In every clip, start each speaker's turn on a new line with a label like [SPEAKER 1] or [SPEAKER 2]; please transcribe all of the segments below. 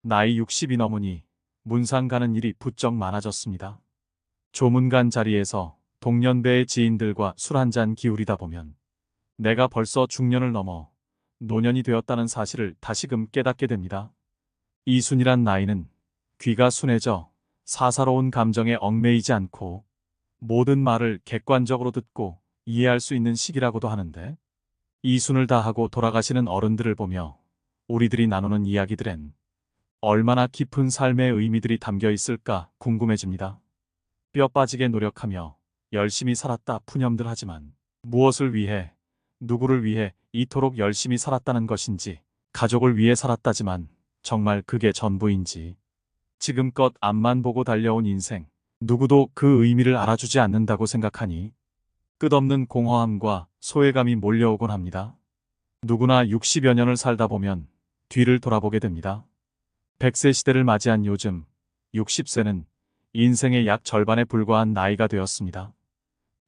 [SPEAKER 1] 나이 60이 넘으니 문상 가는 일이 부쩍 많아졌습니다. 조문관 자리에서 동년배의 지인들과 술 한잔 기울이다 보면 내가 벌써 중년을 넘어 노년이 되었다는 사실을 다시금 깨닫게 됩니다. 이순이란 나이는 귀가 순해져 사사로운 감정에 얽매이지 않고 모든 말을 객관적으로 듣고 이해할 수 있는 시기라고도 하는데, 이순을 다하고 돌아가시는 어른들을 보며 우리들이 나누는 이야기들엔 얼마나 깊은 삶의 의미들이 담겨 있을까 궁금해집니다. 뼈 빠지게 노력하며 열심히 살았다 푸념들 하지만 무엇을 위해, 누구를 위해 이토록 열심히 살았다는 것인지, 가족을 위해 살았다지만 정말 그게 전부인지, 지금껏 앞만 보고 달려온 인생, 누구도 그 의미를 알아주지 않는다고 생각하니 끝없는 공허함과 소외감이 몰려오곤 합니다. 누구나 60여 년을 살다 보면 뒤를 돌아보게 됩니다. 100세 시대를 맞이한 요즘 60세는 인생의 약 절반에 불과한 나이가 되었습니다.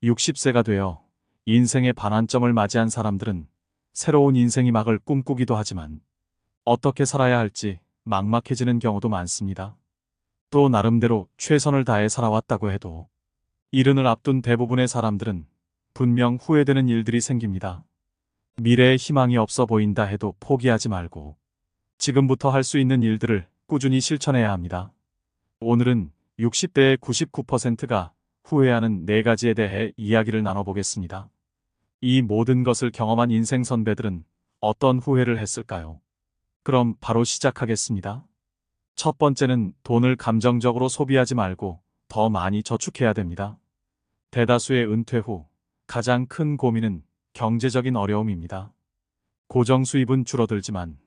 [SPEAKER 1] 60세가 되어 인생의 반환점을 맞이한 사람들은 새로운 인생이 막을 꿈꾸기도 하지만 어떻게 살아야 할지 막막해지는 경우도 많습니다. 또 나름대로 최선을 다해 살아왔다고 해도 이른을 앞둔 대부분의 사람들은 분명 후회되는 일들이 생깁니다. 미래에 희망이 없어 보인다 해도 포기하지 말고 지금부터 할 수 있는 일들을 꾸준히 실천해야 합니다. 오늘은 60대의 99%가 후회하는 4가지에 대해 이야기를 나눠보겠습니다. 이 모든 것을 경험한 인생 선배들은 어떤 후회를 했을까요? 그럼 바로 시작하겠습니다. 첫 번째는 돈을 감정적으로 소비하지 말고 더 많이 저축해야 됩니다. 대다수의 은퇴 후 가장 큰 고민은 경제적인 어려움입니다. 고정 수입은 줄어들지만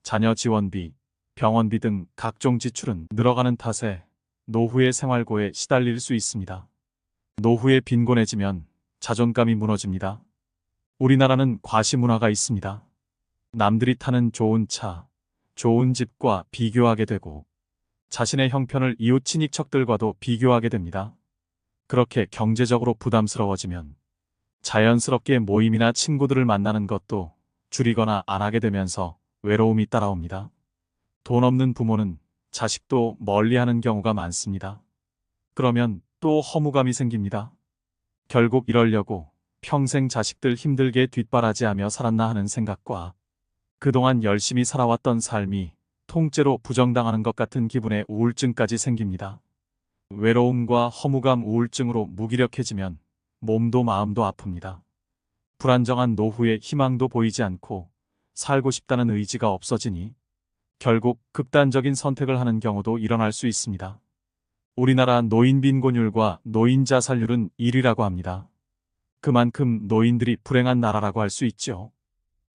[SPEAKER 1] 자녀 지원비, 병원비 등 각종 지출은 늘어가는 탓에 노후의 생활고에 시달릴 수 있습니다. 노후에 빈곤해지면 자존감이 무너집니다. 우리나라는 과시문화가 있습니다. 남들이 타는 좋은 차, 좋은 집과 비교하게 되고 자신의 형편을 이웃 친인척들과도 비교하게 됩니다. 그렇게 경제적으로 부담스러워지면 자연스럽게 모임이나 친구들을 만나는 것도 줄이거나 안 하게 되면서 외로움이 따라옵니다. 돈 없는 부모는 자식도 멀리하는 경우가 많습니다. 그러면 또 허무감이 생깁니다. 결국 이러려고 평생 자식들 힘들게 뒷바라지하며 살았나 하는 생각과 그동안 열심히 살아왔던 삶이 통째로 부정당하는 것 같은 기분의 우울증까지 생깁니다. 외로움과 허무감, 우울증으로 무기력해지면 몸도 마음도 아픕니다. 불안정한 노후에 희망도 보이지 않고 살고 싶다는 의지가 없어지니 결국 극단적인 선택을 하는 경우도 일어날 수 있습니다. 우리나라 노인 빈곤율과 노인 자살률은 1위라고 합니다. 그만큼 노인들이 불행한 나라라고 할 수 있죠.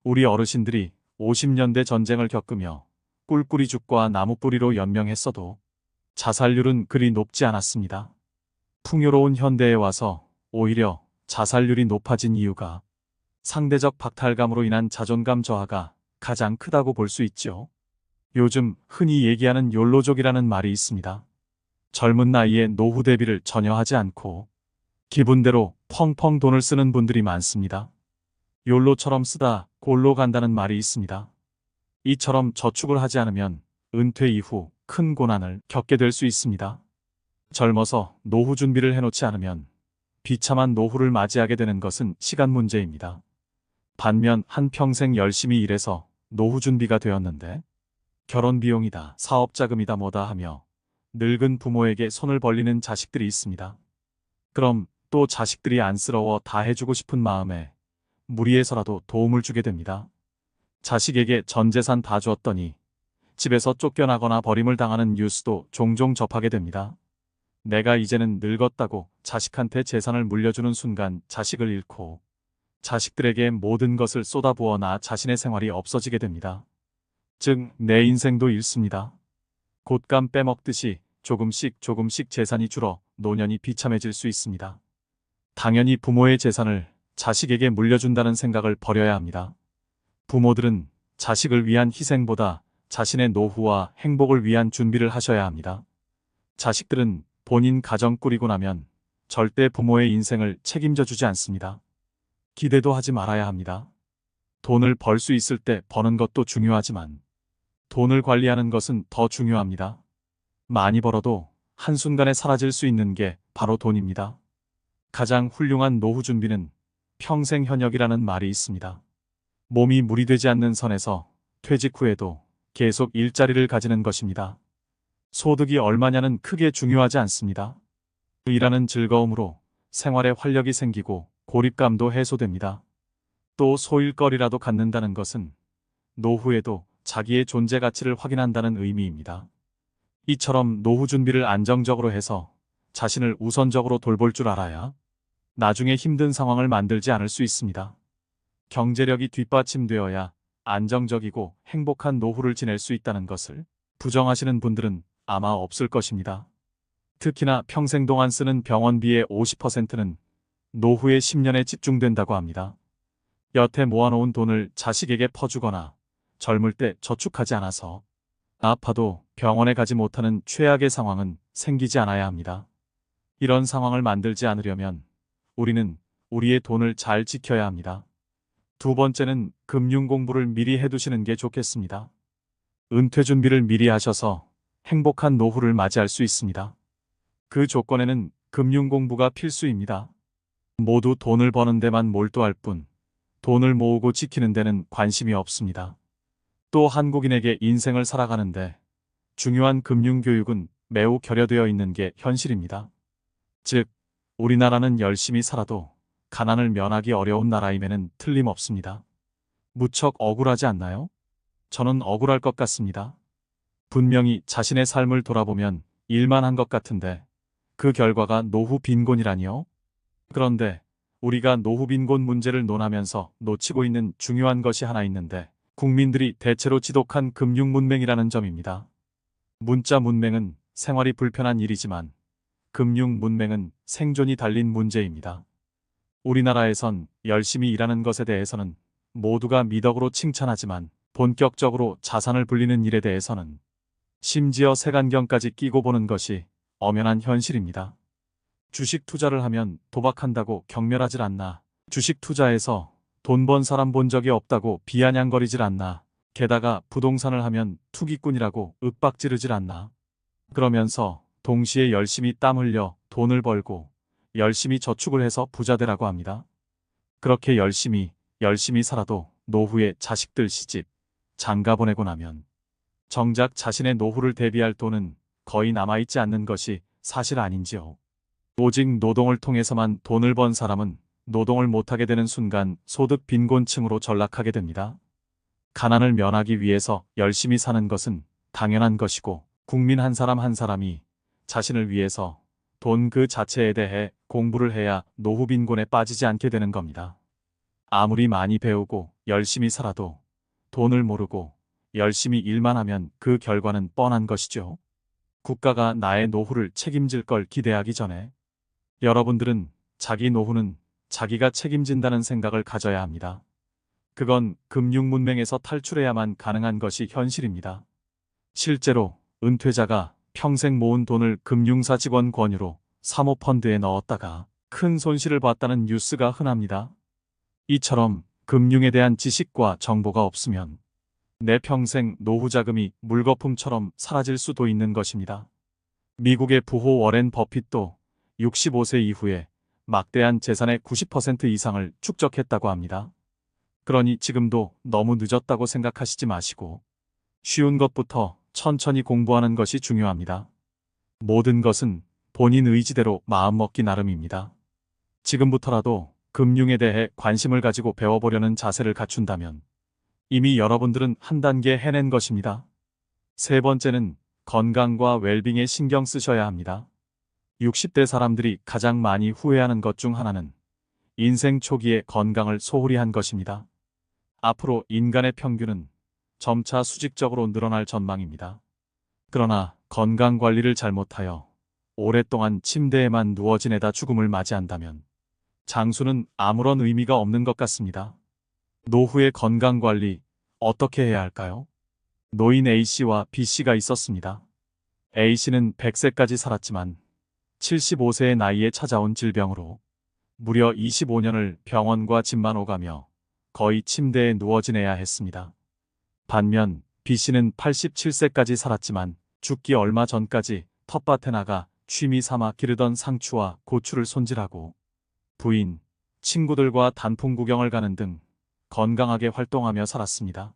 [SPEAKER 1] 우리 어르신들이 50년대 전쟁을 겪으며 꿀꿀이 죽과 나무뿌리로 연명했어도 자살률은 그리 높지 않았습니다. 풍요로운 현대에 와서 오히려 자살률이 높아진 이유가 상대적 박탈감으로 인한 자존감 저하가 가장 크다고 볼 수 있죠. 요즘 흔히 얘기하는 욜로족이라는 말이 있습니다. 젊은 나이에 노후 대비를 전혀 하지 않고 기분대로 펑펑 돈을 쓰는 분들이 많습니다. 욜로처럼 쓰다 골로 간다는 말이 있습니다. 이처럼 저축을 하지 않으면 은퇴 이후 큰 고난을 겪게 될 수 있습니다. 젊어서 노후 준비를 해놓지 않으면 비참한 노후를 맞이하게 되는 것은 시간 문제입니다. 반면 한평생 열심히 일해서 노후 준비가 되었는데 결혼 비용이다, 사업 자금이다 뭐다 하며 늙은 부모에게 손을 벌리는 자식들이 있습니다. 그럼 또 자식들이 안쓰러워 다 해주고 싶은 마음에 무리해서라도 도움을 주게 됩니다. 자식에게 전 재산 다 주었더니 집에서 쫓겨나거나 버림을 당하는 뉴스도 종종 접하게 됩니다. 내가 이제는 늙었다고 자식한테 재산을 물려주는 순간 자식을 잃고 자식들에게 모든 것을 쏟아부어 나 자신의 생활이 없어지게 됩니다. 즉, 내 인생도 잃습니다. 곶감 빼먹듯이 조금씩 재산이 줄어 노년이 비참해질 수 있습니다. 당연히 부모의 재산을 자식에게 물려준다는 생각을 버려야 합니다. 부모들은 자식을 위한 희생보다 자신의 노후와 행복을 위한 준비를 하셔야 합니다. 자식들은 본인 가정 꾸리고 나면 절대 부모의 인생을 책임져 주지 않습니다. 기대도 하지 말아야 합니다. 돈을 벌 수 있을 때 버는 것도 중요하지만 돈을 관리하는 것은 더 중요합니다. 많이 벌어도 한순간에 사라질 수 있는 게 바로 돈입니다. 가장 훌륭한 노후 준비는 평생 현역이라는 말이 있습니다. 몸이 무리되지 않는 선에서 퇴직 후에도 계속 일자리를 가지는 것입니다. 소득이 얼마냐는 크게 중요하지 않습니다. 일하는 즐거움으로 생활에 활력이 생기고 고립감도 해소됩니다. 또 소일거리라도 갖는다는 것은 노후에도 자기의 존재 가치를 확인한다는 의미입니다. 이처럼 노후 준비를 안정적으로 해서 자신을 우선적으로 돌볼 줄 알아야 나중에 힘든 상황을 만들지 않을 수 있습니다. 경제력이 뒷받침되어야 안정적이고 행복한 노후를 지낼 수 있다는 것을 부정하시는 분들은 아마 없을 것입니다. 특히나 평생 동안 쓰는 병원비의 50%는 노후의 10년에 집중된다고 합니다. 여태 모아놓은 돈을 자식에게 퍼주거나 젊을 때 저축하지 않아서 아파도 병원에 가지 못하는 최악의 상황은 생기지 않아야 합니다. 이런 상황을 만들지 않으려면 우리는 우리의 돈을 잘 지켜야 합니다. 두 번째는 금융 공부를 미리 해두시는 게 좋겠습니다. 은퇴 준비를 미리 하셔서 행복한 노후를 맞이할 수 있습니다. 그 조건에는 금융 공부가 필수입니다. 모두 돈을 버는 데만 몰두할 뿐 돈을 모으고 지키는 데는 관심이 없습니다. 또 한국인에게 인생을 살아가는데 중요한 금융교육은 매우 결여되어 있는 게 현실입니다. 즉, 우리나라는 열심히 살아도 가난을 면하기 어려운 나라임에는 틀림없습니다. 무척 억울하지 않나요? 저는 억울할 것 같습니다. 분명히 자신의 삶을 돌아보면 일만 한 것 같은데 그 결과가 노후 빈곤이라니요? 그런데 우리가 노후 빈곤 문제를 논하면서 놓치고 있는 중요한 것이 하나 있는데 국민들이 대체로 지독한 금융 문맹이라는 점입니다. 문자 문맹은 생활이 불편한 일이지만 금융 문맹은 생존이 달린 문제입니다. 우리나라에선 열심히 일하는 것에 대해서는 모두가 미덕으로 칭찬하지만 본격적으로 자산을 불리는 일에 대해서는 심지어 색안경까지 끼고 보는 것이 엄연한 현실입니다. 주식 투자를 하면 도박한다고 경멸하질 않나. 주식 투자에서 돈 번 사람 본 적이 없다고 비아냥거리질 않나. 게다가 부동산을 하면 투기꾼이라고 윽박지르질 않나. 그러면서 동시에 열심히 땀 흘려 돈을 벌고 열심히 저축을 해서 부자 되라고 합니다. 그렇게 열심히 살아도 노후에 자식들 시집, 장가 보내고 나면 정작 자신의 노후를 대비할 돈은 거의 남아있지 않는 것이 사실 아닌지요. 오직 노동을 통해서만 돈을 번 사람은 노동을 못하게 되는 순간 소득 빈곤층으로 전락하게 됩니다. 가난을 면하기 위해서 열심히 사는 것은 당연한 것이고 국민 한 사람 한 사람이 자신을 위해서 돈 그 자체에 대해 공부를 해야 노후 빈곤에 빠지지 않게 되는 겁니다. 아무리 많이 배우고 열심히 살아도 돈을 모르고 열심히 일만 하면 그 결과는 뻔한 것이죠. 국가가 나의 노후를 책임질 걸 기대하기 전에 여러분들은 자기 노후는 자기가 책임진다는 생각을 가져야 합니다. 그건 금융 문맹에서 탈출해야만 가능한 것이 현실입니다. 실제로 은퇴자가 평생 모은 돈을 금융사 직원 권유로 사모펀드에 넣었다가 큰 손실을 봤다는 뉴스가 흔합니다. 이처럼 금융에 대한 지식과 정보가 없으면 내 평생 노후 자금이 물거품처럼 사라질 수도 있는 것입니다. 미국의 부호 워렌 버핏도 65세 이후에 막대한 재산의 90% 이상을 축적했다고 합니다. 그러니 지금도 너무 늦었다고 생각하시지 마시고 쉬운 것부터 천천히 공부하는 것이 중요합니다. 모든 것은 본인 의지대로 마음먹기 나름입니다. 지금부터라도 금융에 대해 관심을 가지고 배워보려는 자세를 갖춘다면 이미 여러분들은 한 단계 해낸 것입니다. 세 번째는 건강과 웰빙에 신경 쓰셔야 합니다. 60대 사람들이 가장 많이 후회하는 것 중 하나는 인생 초기에 건강을 소홀히 한 것입니다. 앞으로 인간의 평균은 점차 수직적으로 늘어날 전망입니다. 그러나 건강 관리를 잘못하여 오랫동안 침대에만 누워 지내다 죽음을 맞이한다면 장수는 아무런 의미가 없는 것 같습니다. 노후의 건강 관리 어떻게 해야 할까요? 노인 A씨와 B씨가 있었습니다. A씨는 100세까지 살았지만 75세의 나이에 찾아온 질병으로 무려 25년을 병원과 집만 오가며 거의 침대에 누워 지내야 했습니다. 반면 B씨는 87세까지 살았지만 죽기 얼마 전까지 텃밭에 나가 취미 삼아 기르던 상추와 고추를 손질하고 부인, 친구들과 단풍 구경을 가는 등 건강하게 활동하며 살았습니다.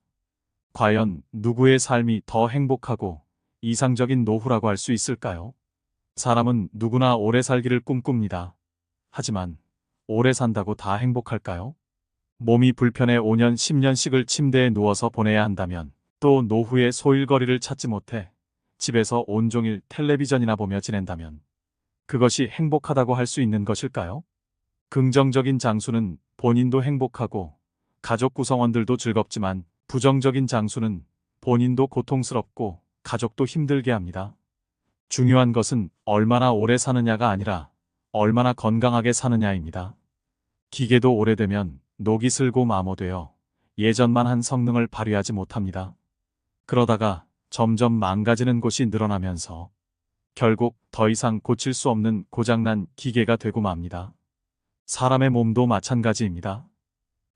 [SPEAKER 1] 과연 누구의 삶이 더 행복하고 이상적인 노후라고 할 수 있을까요? 사람은 누구나 오래 살기를 꿈꿉니다. 하지만 오래 산다고 다 행복할까요? 몸이 불편해 5년, 10년씩을 침대에 누워서 보내야 한다면, 또 노후에 소일거리를 찾지 못해 집에서 온종일 텔레비전이나 보며 지낸다면 그것이 행복하다고 할 수 있는 것일까요? 긍정적인 장수는 본인도 행복하고 가족 구성원들도 즐겁지만, 부정적인 장수는 본인도 고통스럽고 가족도 힘들게 합니다. 중요한 것은 얼마나 오래 사느냐가 아니라 얼마나 건강하게 사느냐입니다. 기계도 오래되면 녹이 슬고 마모되어 예전만 한 성능을 발휘하지 못합니다. 그러다가 점점 망가지는 곳이 늘어나면서 결국 더 이상 고칠 수 없는 고장난 기계가 되고 맙니다. 사람의 몸도 마찬가지입니다.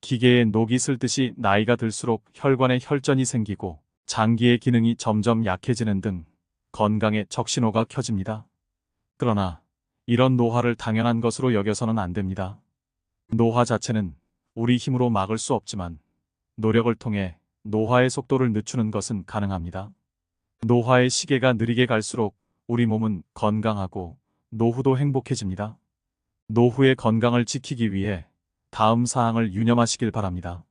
[SPEAKER 1] 기계에 녹이 슬듯이 나이가 들수록 혈관에 혈전이 생기고 장기의 기능이 점점 약해지는 등 건강에 적신호가 켜집니다. 그러나 이런 노화를 당연한 것으로 여겨서는 안 됩니다. 노화 자체는 우리 힘으로 막을 수 없지만 노력을 통해 노화의 속도를 늦추는 것은 가능합니다. 노화의 시계가 느리게 갈수록 우리 몸은 건강하고 노후도 행복해집니다. 노후의 건강을 지키기 위해 다음 사항을 유념하시길 바랍니다.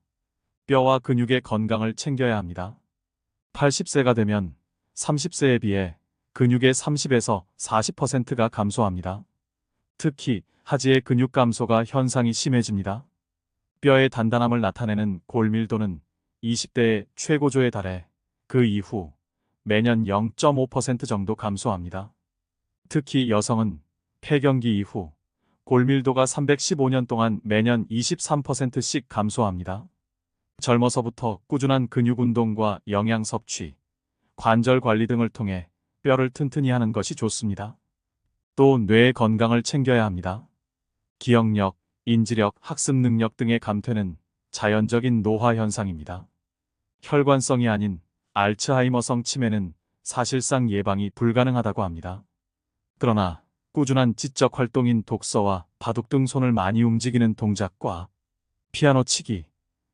[SPEAKER 1] 뼈와 근육의 건강을 챙겨야 합니다. 80세가 되면 30세에 비해 근육의 30에서 40%가 감소합니다. 특히 하지의 근육 감소가 현상이 심해집니다. 뼈의 단단함을 나타내는 골밀도는 20대의 최고조에 달해 그 이후 매년 0.5% 정도 감소합니다. 특히 여성은 폐경기 이후 골밀도가 315년 동안 매년 23%씩 감소합니다. 젊어서부터 꾸준한 근육 운동과 영양 섭취, 관절 관리 등을 통해 뼈를 튼튼히 하는 것이 좋습니다. 또 뇌의 건강을 챙겨야 합니다. 기억력, 인지력, 학습 능력 등의 감퇴는 자연적인 노화 현상입니다. 혈관성이 아닌 알츠하이머성 치매는 사실상 예방이 불가능하다고 합니다. 그러나 꾸준한 지적 활동인 독서와 바둑 등 손을 많이 움직이는 동작과 피아노 치기,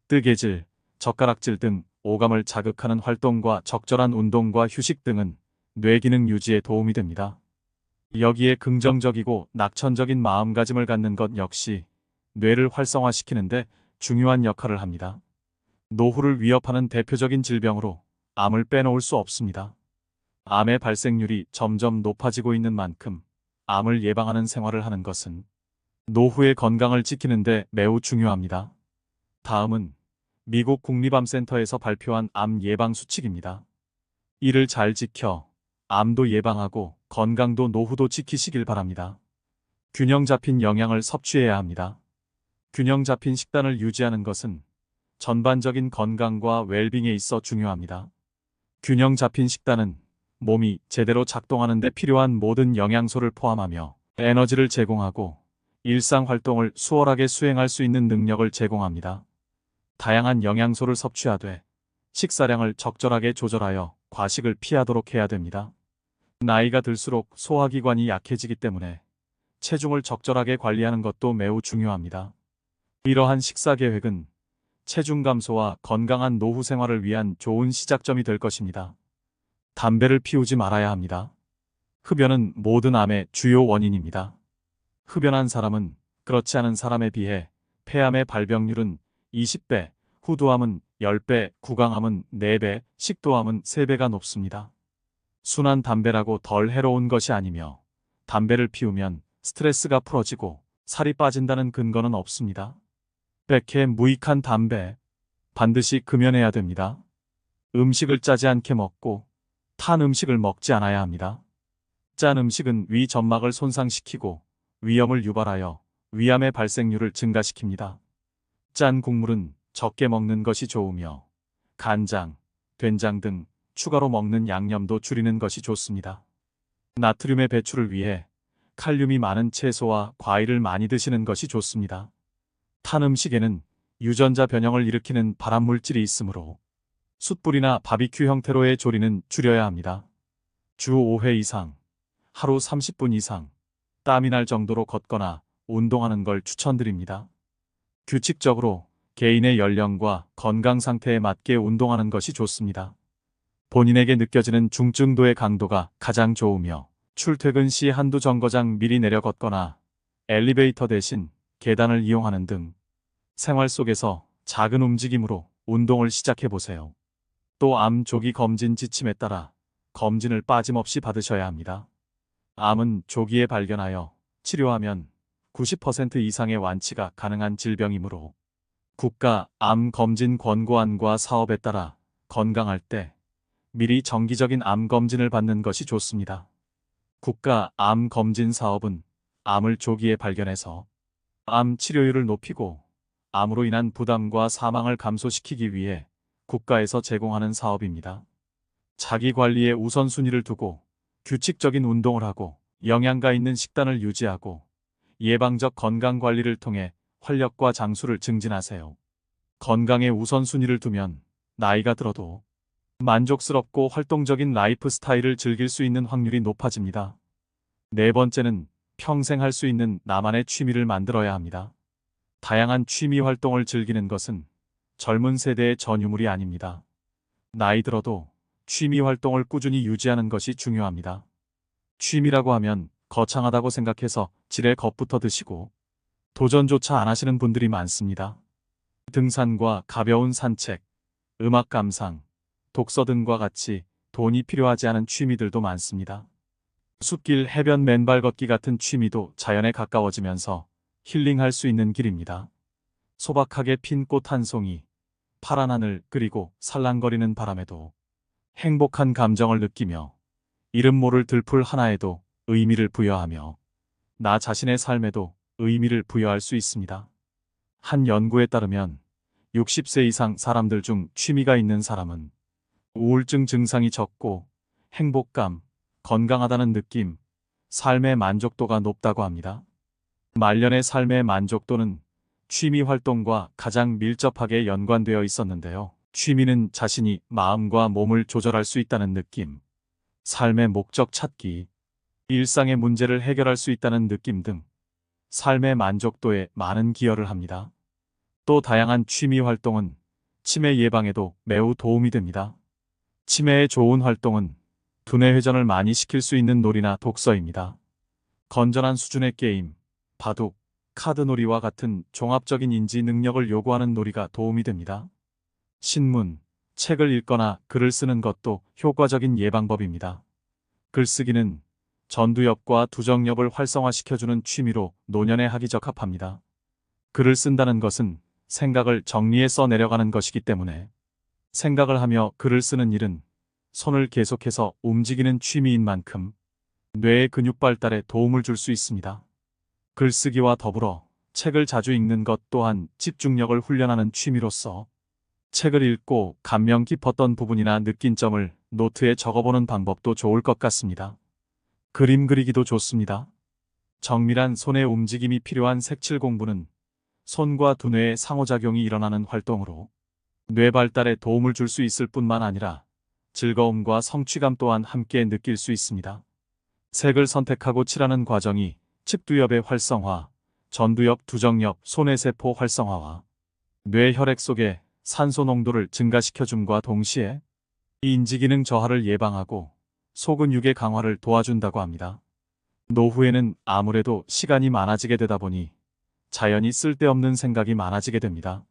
[SPEAKER 1] 뜨개질, 젓가락질 등 오감을 자극하는 활동과 적절한 운동과 휴식 등은 뇌 기능 유지에 도움이 됩니다. 여기에 긍정적이고 낙천적인 마음가짐을 갖는 것 역시 뇌를 활성화시키는데 중요한 역할을 합니다. 노후를 위협하는 대표적인 질병으로 암을 빼놓을 수 없습니다. 암의 발생률이 점점 높아지고 있는 만큼 암을 예방하는 생활을 하는 것은 노후의 건강을 지키는데 매우 중요합니다. 다음은 미국 국립암센터에서 발표한 암 예방 수칙입니다. 이를 잘 지켜 암도 예방하고 건강도 노후도 지키시길 바랍니다. 균형 잡힌 영양을 섭취해야 합니다. 균형 잡힌 식단을 유지하는 것은 전반적인 건강과 웰빙에 있어 중요합니다. 균형 잡힌 식단은 몸이 제대로 작동하는 데 필요한 모든 영양소를 포함하며 에너지를 제공하고 일상 활동을 수월하게 수행할 수 있는 능력을 제공합니다. 다양한 영양소를 섭취하되 식사량을 적절하게 조절하여 과식을 피하도록 해야 됩니다. 나이가 들수록 소화기관이 약해지기 때문에 체중을 적절하게 관리하는 것도 매우 중요합니다. 이러한 식사 계획은 체중 감소와 건강한 노후 생활을 위한 좋은 시작점이 될 것입니다. 담배를 피우지 말아야 합니다. 흡연은 모든 암의 주요 원인입니다. 흡연한 사람은 그렇지 않은 사람에 비해 폐암의 발병률은 20배, 후두암은 10배, 구강암은 4배, 식도암은 3배가 높습니다. 순한 담배라고 덜 해로운 것이 아니며 담배를 피우면 스트레스가 풀어지고 살이 빠진다는 근거는 없습니다. 백해 무익한 담배, 반드시 금연해야 됩니다. 음식을 짜지 않게 먹고 탄 음식을 먹지 않아야 합니다. 짠 음식은 위 점막을 손상시키고 위염을 유발하여 위암의 발생률을 증가시킵니다. 짠 국물은 적게 먹는 것이 좋으며 간장, 된장 등 추가로 먹는 양념도 줄이는 것이 좋습니다. 나트륨의 배출을 위해 칼륨이 많은 채소와 과일을 많이 드시는 것이 좋습니다. 탄 음식에는 유전자 변형을 일으키는 발암물질이 있으므로 숯불이나 바비큐 형태로의 조리는 줄여야 합니다. 주 5회 이상, 하루 30분 이상, 땀이 날 정도로 걷거나 운동하는 걸 추천드립니다. 규칙적으로 개인의 연령과 건강 상태에 맞게 운동하는 것이 좋습니다. 본인에게 느껴지는 중증도의 강도가 가장 좋으며 출퇴근 시 한두 정거장 미리 내려 걷거나 엘리베이터 대신 계단을 이용하는 등 생활 속에서 작은 움직임으로 운동을 시작해 보세요. 또 암 조기 검진 지침에 따라 검진을 빠짐없이 받으셔야 합니다. 암은 조기에 발견하여 치료하면 90% 이상의 완치가 가능한 질병이므로 국가 암 검진 권고안과 사업에 따라 건강할 때 미리 정기적인 암 검진을 받는 것이 좋습니다. 국가 암 검진 사업은 암을 조기에 발견해서 암 치료율을 높이고 암으로 인한 부담과 사망을 감소시키기 위해 국가에서 제공하는 사업입니다. 자기 관리에 우선순위를 두고 규칙적인 운동을 하고 영양가 있는 식단을 유지하고 예방적 건강 관리를 통해 활력과 장수를 증진하세요. 건강에 우선순위를 두면 나이가 들어도 만족스럽고 활동적인 라이프 스타일을 즐길 수 있는 확률이 높아집니다. 네 번째는 평생 할 수 있는 나만의 취미를 만들어야 합니다. 다양한 취미 활동을 즐기는 것은 젊은 세대의 전유물이 아닙니다. 나이 들어도 취미 활동을 꾸준히 유지하는 것이 중요합니다. 취미라고 하면 거창하다고 생각해서 지레 겁부터 드시고 도전조차 안 하시는 분들이 많습니다. 등산과 가벼운 산책, 음악 감상, 독서 등과 같이 돈이 필요하지 않은 취미들도 많습니다. 숲길 해변 맨발 걷기 같은 취미도 자연에 가까워지면서 힐링할 수 있는 길입니다. 소박하게 핀 꽃 한 송이, 파란 하늘 그리고 살랑거리는 바람에도 행복한 감정을 느끼며 이름 모를 들풀 하나에도 의미를 부여하며 나 자신의 삶에도 의미를 부여할 수 있습니다. 한 연구에 따르면 60세 이상 사람들 중 취미가 있는 사람은 우울증 증상이 적고 행복감, 건강하다는 느낌, 삶의 만족도가 높다고 합니다. 말년의 삶의 만족도는 취미 활동과 가장 밀접하게 연관되어 있었는데요. 취미는 자신이 마음과 몸을 조절할 수 있다는 느낌, 삶의 목적 찾기, 일상의 문제를 해결할 수 있다는 느낌 등 삶의 만족도에 많은 기여를 합니다. 또 다양한 취미 활동은 치매 예방에도 매우 도움이 됩니다. 치매에 좋은 활동은 두뇌 회전을 많이 시킬 수 있는 놀이나 독서입니다. 건전한 수준의 게임, 바둑, 카드놀이와 같은 종합적인 인지 능력을 요구하는 놀이가 도움이 됩니다. 신문, 책을 읽거나 글을 쓰는 것도 효과적인 예방법입니다. 글쓰기는 전두엽과 두정엽을 활성화시켜주는 취미로 노년에 하기 적합합니다. 글을 쓴다는 것은 생각을 정리해 써내려가는 것이기 때문에 생각을 하며 글을 쓰는 일은 손을 계속해서 움직이는 취미인 만큼 뇌의 근육 발달에 도움을 줄 수 있습니다. 글쓰기와 더불어 책을 자주 읽는 것 또한 집중력을 훈련하는 취미로서 책을 읽고 감명 깊었던 부분이나 느낀 점을 노트에 적어보는 방법도 좋을 것 같습니다. 그림 그리기도 좋습니다. 정밀한 손의 움직임이 필요한 색칠 공부는 손과 두뇌의 상호작용이 일어나는 활동으로 뇌 발달에 도움을 줄 수 있을 뿐만 아니라 즐거움과 성취감 또한 함께 느낄 수 있습니다. 색을 선택하고 칠하는 과정이 측두엽의 활성화, 전두엽, 두정엽, 소뇌세포 활성화와 뇌 혈액 속의 산소 농도를 증가시켜줌과 동시에 인지기능 저하를 예방하고 소근육의 강화를 도와준다고 합니다. 노후에는 아무래도 시간이 많아지게 되다 보니 자연히 쓸데없는 생각이 많아지게 됩니다.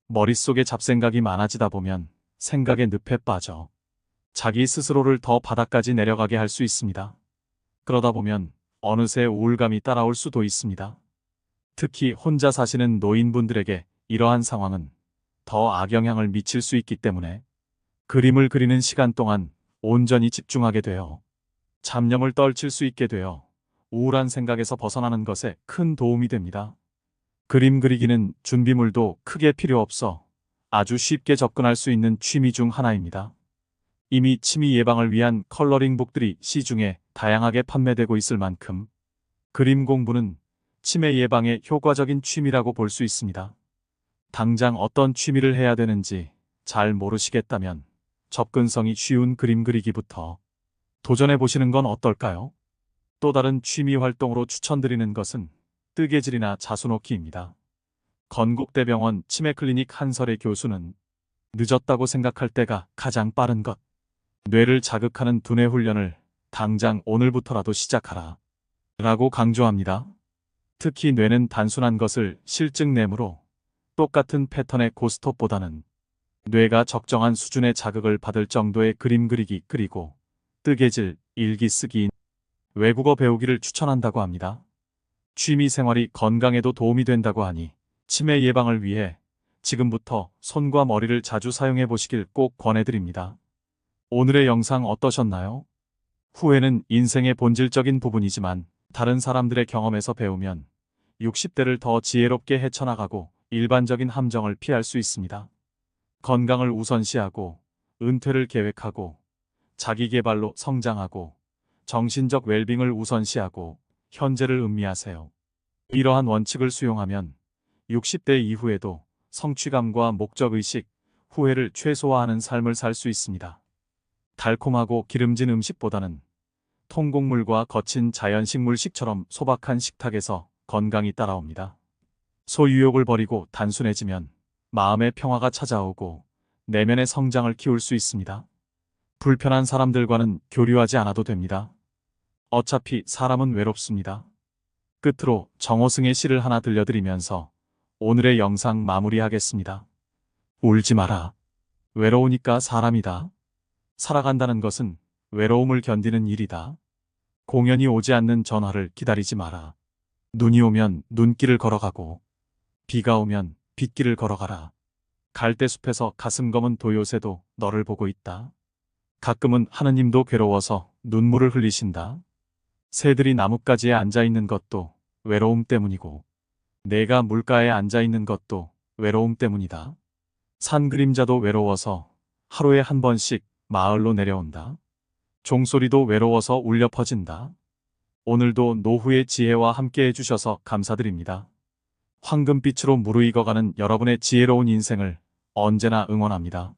[SPEAKER 1] 머릿속에 잡생각이 많아지다 보면 생각의 늪에 빠져 자기 스스로를 더 바닥까지 내려가게 할 수 있습니다. 그러다 보면 어느새 우울감이 따라올 수도 있습니다. 특히 혼자 사시는 노인분들에게 이러한 상황은 더 악영향을 미칠 수 있기 때문에 그림을 그리는 시간 동안 온전히 집중하게 되어 잡념을 떨칠 수 있게 되어 우울한 생각에서 벗어나는 것에 큰 도움이 됩니다. 그림 그리기는 준비물도 크게 필요 없어 아주 쉽게 접근할 수 있는 취미 중 하나입니다. 이미 치매 예방을 위한 컬러링북들이 시중에 다양하게 판매되고 있을 만큼 그림 공부는 치매 예방에 효과적인 취미라고 볼 수 있습니다. 당장 어떤 취미를 해야 되는지 잘 모르시겠다면 접근성이 쉬운 그림 그리기부터 도전해 보시는 건 어떨까요? 또 다른 취미 활동으로 추천드리는 것은 뜨개질이나 자수놓기입니다. 건국대병원 치매클리닉 한설의 교수는 늦었다고 생각할 때가 가장 빠른 것. 뇌를 자극하는 두뇌 훈련을 당장 오늘부터라도 시작하라. 라고 강조합니다. 특히 뇌는 단순한 것을 실증내므로 똑같은 패턴의 고스톱보다는 뇌가 적정한 수준의 자극을 받을 정도의 그림 그리기 그리고 뜨개질, 일기 쓰기, 외국어 배우기를 추천한다고 합니다. 취미 생활이 건강에도 도움이 된다고 하니 치매 예방을 위해 지금부터 손과 머리를 자주 사용해 보시길 꼭 권해드립니다. 오늘의 영상 어떠셨나요? 후회는 인생의 본질적인 부분이지만 다른 사람들의 경험에서 배우면 60대를 더 지혜롭게 헤쳐나가고 일반적인 함정을 피할 수 있습니다. 건강을 우선시하고 은퇴를 계획하고 자기 개발로 성장하고 정신적 웰빙을 우선시하고 현재를 음미하세요. 이러한 원칙을 수용하면 60대 이후에도 성취감과 목적의식, 후회를 최소화하는 삶을 살 수 있습니다. 달콤하고 기름진 음식보다는 통곡물과 거친 자연식물식처럼 소박한 식탁에서 건강이 따라옵니다. 소유욕을 버리고 단순해지면 마음의 평화가 찾아오고 내면의 성장을 키울 수 있습니다. 불편한 사람들과는 교류하지 않아도 됩니다. 어차피 사람은 외롭습니다. 끝으로 정호승의 시를 하나 들려드리면서 오늘의 영상 마무리하겠습니다. 울지 마라. 외로우니까 사람이다. 살아간다는 것은 외로움을 견디는 일이다. 공연이 오지 않는 전화를 기다리지 마라. 눈이 오면 눈길을 걸어가고 비가 오면 빗길을 걸어가라. 갈대숲에서 가슴 검은 도요새도 너를 보고 있다. 가끔은 하느님도 괴로워서 눈물을 흘리신다. 새들이 나뭇가지에 앉아있는 것도 외로움 때문이고 내가 물가에 앉아있는 것도 외로움 때문이다. 산 그림자도 외로워서 하루에 한 번씩 마을로 내려온다. 종소리도 외로워서 울려 퍼진다. 오늘도 노후의 지혜와 함께 해주셔서 감사드립니다. 황금빛으로 무르익어가는 여러분의 지혜로운 인생을 언제나 응원합니다.